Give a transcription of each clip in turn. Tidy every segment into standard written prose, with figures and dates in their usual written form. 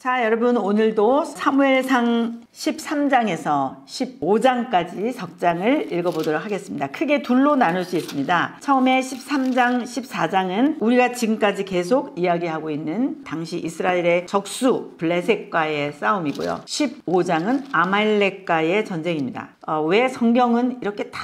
자, 여러분 오늘도 사무엘상 13장에서 15장까지 석장을 읽어보도록 하겠습니다. 크게 둘로 나눌 수 있습니다. 처음에 13장, 14장은 우리가 지금까지 계속 이야기하고 있는 당시 이스라엘의 적수 블레셋과의 싸움이고요. 15장은 아말렉과의 전쟁입니다. 왜 성경은 이렇게 다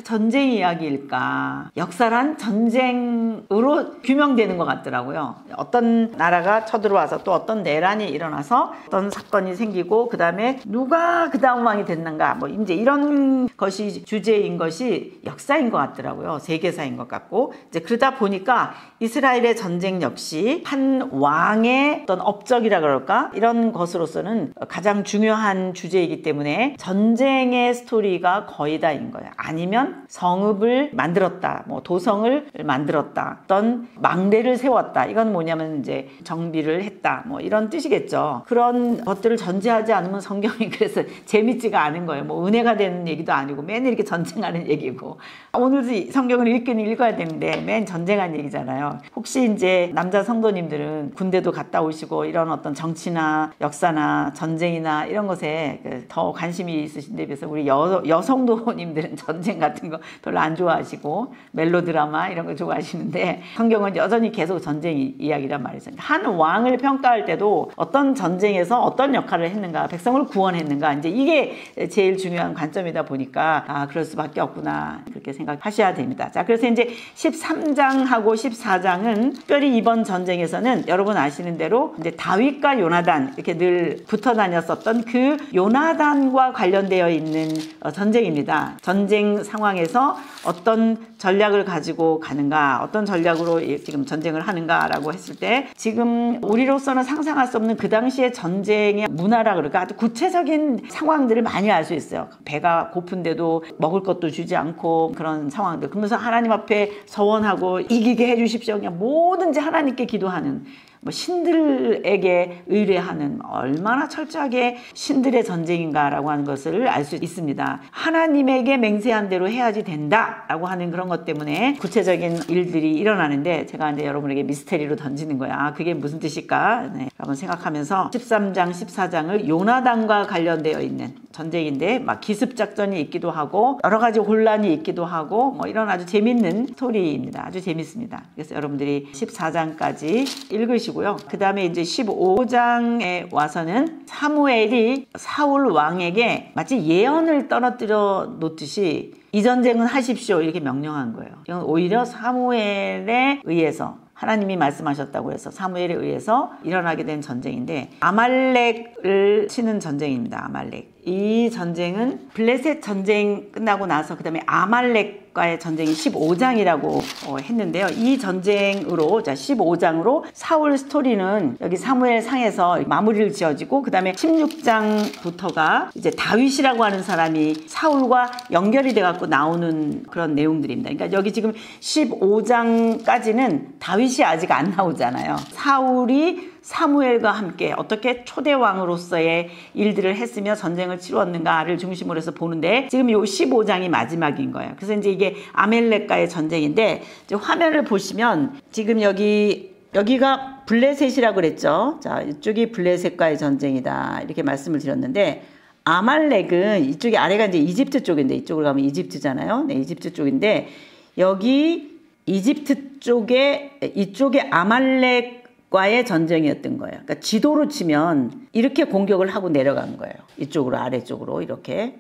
전쟁 이야기일까? 역사란 전쟁으로 규명되는 것 같더라고요. 어떤 나라가 쳐들어와서 또 어떤 내란이 일어나서 어떤 사건이 생기고 그 다음에 누가 그 다음 왕이 됐는가 뭐 이제 이런 것이 주제인 것이 역사인 것 같더라고요. 세계사인 것 같고 이제 그러다 보니까 이스라엘의 전쟁 역시 한 왕의 어떤 업적이라 그럴까? 이런 것으로서는 가장 중요한 주제이기 때문에 전쟁의 스토리가 거의 다인 거예요. 아니면 성읍을 만들었다, 뭐 도성을 만들었다, 어떤 망대를 세웠다. 이건 뭐냐면 이제 정비를 했다, 뭐 이런 뜻이겠죠. 그런 것들을 전제하지 않으면 성경이 그래서 재밌지가 않은 거예요. 뭐 은혜가 되는 얘기도 아니고 맨 이렇게 전쟁하는 얘기고. 오늘도 성경을 읽긴 읽어야 되는데 맨 전쟁한 얘기잖아요. 혹시 이제 남자 성도님들은 군대도 갔다 오시고 이런 어떤 정치나 역사나 전쟁이나 이런 것에 더 관심이 있으신데 비해서 우리 여성도님들은 전쟁 같은 거 별로 안 좋아하시고 멜로드라마 이런 거 좋아하시는데 성경은 여전히 계속 전쟁 이야기란 말이죠. 한 왕을 평가할 때도 어떤 전쟁에서 어떤 역할을 했는가, 백성을 구원했는가, 이제 이게 제일 중요한 관점이다 보니까 그럴 수밖에 없구나 그렇게 생각하셔야 됩니다. 자, 그래서 이제 13장하고 14장은 특별히 이번 전쟁에서는 여러분 아시는 대로 이제 다윗과 요나단 이렇게 늘 붙어 다녔었던 그 요나단과 관련되어 있는 전쟁입니다. 전쟁 상황에서 어떤 전략을 가지고 가는가, 어떤 전략으로 지금 전쟁을 하는가라고 했을 때 지금 우리로서는 상상할 수 없는 그 당시의 전쟁의 문화라 그럴까 아주 구체적인 상황들을 많이 알 수 있어요. 배가 고픈데도 먹을 것도 주지 않고 그런 상황들. 그러면서 하나님 앞에 서원하고 이기게 해주십시오. 그냥 뭐든지 하나님께 기도하는 뭐 신들에게 의뢰하는 얼마나 철저하게 신들의 전쟁인가라고 하는 것을 알 수 있습니다. 하나님에게 맹세한 대로 해야지 된다라고 하는 그런 것 때문에 구체적인 일들이 일어나는데 제가 이제 여러분에게 미스테리로 던지는 거야. 그게 무슨 뜻일까? 네, 한번 생각하면서 13장, 14장을 요나단과 관련되어 있는 전쟁인데 막 기습작전이 있기도 하고 여러 가지 혼란이 있기도 하고 뭐 이런 아주 재밌는 스토리입니다. 아주 재밌습니다. 그래서 여러분들이 14장까지 읽으시고 그 다음에 이제 15장에 와서는 사무엘이 사울 왕에게 마치 예언을 떨어뜨려 놓듯이 이 전쟁은 하십시오 이렇게 명령한 거예요. 이건 오히려 사무엘에 의해서 하나님이 말씀하셨다고 해서 사무엘에 의해서 일어나게 된 전쟁인데 아말렉을 치는 전쟁입니다. 아말렉. 이 전쟁은 블레셋 전쟁 끝나고 나서 그 다음에 아말렉과의 전쟁이 15장이라고 했는데요. 이 전쟁으로 15장으로 사울 스토리는 여기 사무엘 상에서 마무리를 지어지고 그 다음에 16장부터가 이제 다윗이라고 하는 사람이 사울과 연결이 돼 갖고 나오는 그런 내용들입니다. 그러니까 여기 지금 15장까지는 다윗이 아직 안 나오잖아요. 사울이 사무엘과 함께 어떻게 초대왕으로서의 일들을 했으며 전쟁을 치루었는가를 중심으로 해서 보는데 지금 이 15장이 마지막인 거예요. 그래서 이제 이게 아말렉과의 전쟁인데 이제 화면을 보시면 지금 여기가 블레셋이라고 그랬죠. 자, 이쪽이 블레셋과의 전쟁이다 이렇게 말씀을 드렸는데 아말렉은 이쪽이 아래가 이제 이집트 쪽인데 이쪽으로 가면 이집트잖아요. 네, 이집트 쪽인데 여기 이집트 쪽에 이쪽에 아말렉 과의 전쟁이었던 거예요. 그러니까 지도로 치면 이렇게 공격을 하고 내려간 거예요. 이쪽으로 아래쪽으로 이렇게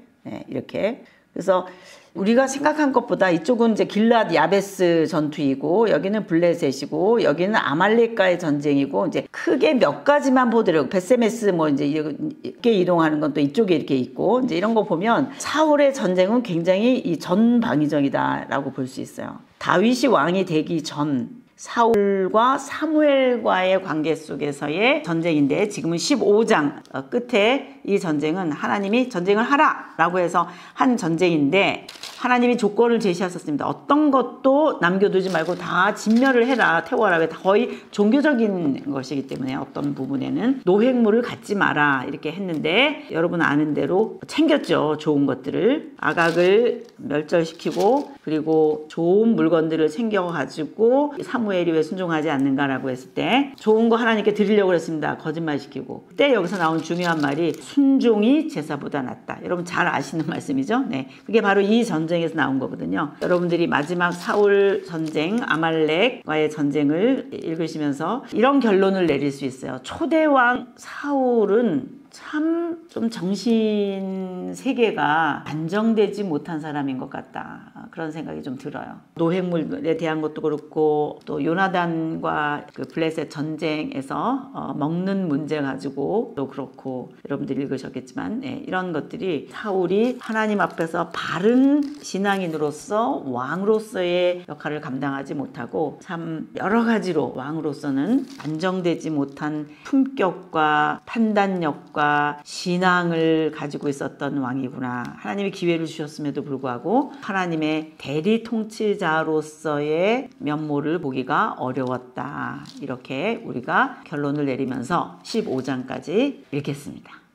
이렇게. 그래서 우리가 생각한 것보다 이쪽은 이제 길앗 야베스 전투이고 여기는 블레셋이고 여기는 아말렉과의 전쟁이고 이제 크게 몇 가지만 보더라고요. 베세메스 뭐 이제 이렇게 이동하는 건 또 이쪽에 이렇게 있고 이제 이런 거 보면 사울의 전쟁은 굉장히 이 전방위적이다라고 볼 수 있어요. 다윗이 왕이 되기 전 사울과 사무엘과의 관계 속에서의 전쟁인데 지금은 15장 끝에 이 전쟁은 하나님이 전쟁을 하라 라고 해서 한 전쟁인데 하나님이 조건을 제시하셨습니다. 어떤 것도 남겨두지 말고 다 진멸을 해라, 태워라. 왜 거의 종교적인 것이기 때문에 어떤 부분에는 노획물을 갖지 마라 이렇게 했는데 여러분 아는 대로 챙겼죠. 좋은 것들을. 아각을 멸절시키고 그리고 좋은 물건들을 챙겨가지고 사무엘 사무엘이 왜 순종하지 않는가라고 했을 때 좋은 거 하나님께 드리려고 했습니다. 거짓말시키고. 그때 여기서 나온 중요한 말이 순종이 제사보다 낫다. 여러분 잘 아시는 말씀이죠. 네, 그게 바로 이 전쟁에서 나온 거거든요. 여러분들이 마지막 사울 전쟁, 아말렉과의 전쟁을 읽으시면서 이런 결론을 내릴 수 있어요. 초대왕 사울은 참 좀 정신 세계가 안정되지 못한 사람인 것 같다. 그런 생각이 좀 들어요. 노획물에 대한 것도 그렇고 또 요나단과 그 블레셋 전쟁에서 먹는 문제 가지고 또 그렇고 여러분들이 읽으셨겠지만 이런 것들이 사울이 하나님 앞에서 바른 신앙인으로서 왕으로서의 역할을 감당하지 못하고 참 여러 가지로 왕으로서는 안정되지 못한 품격과 판단력과 신앙을 가지고 있었던 왕이구나. 하나님이 기회를 주셨음에도 불구하고 하나님의 대리 통치자로서의 면모를 보기가 어려웠다. 이렇게 우리가 결론을 내리면서 15장까지 읽겠습니다.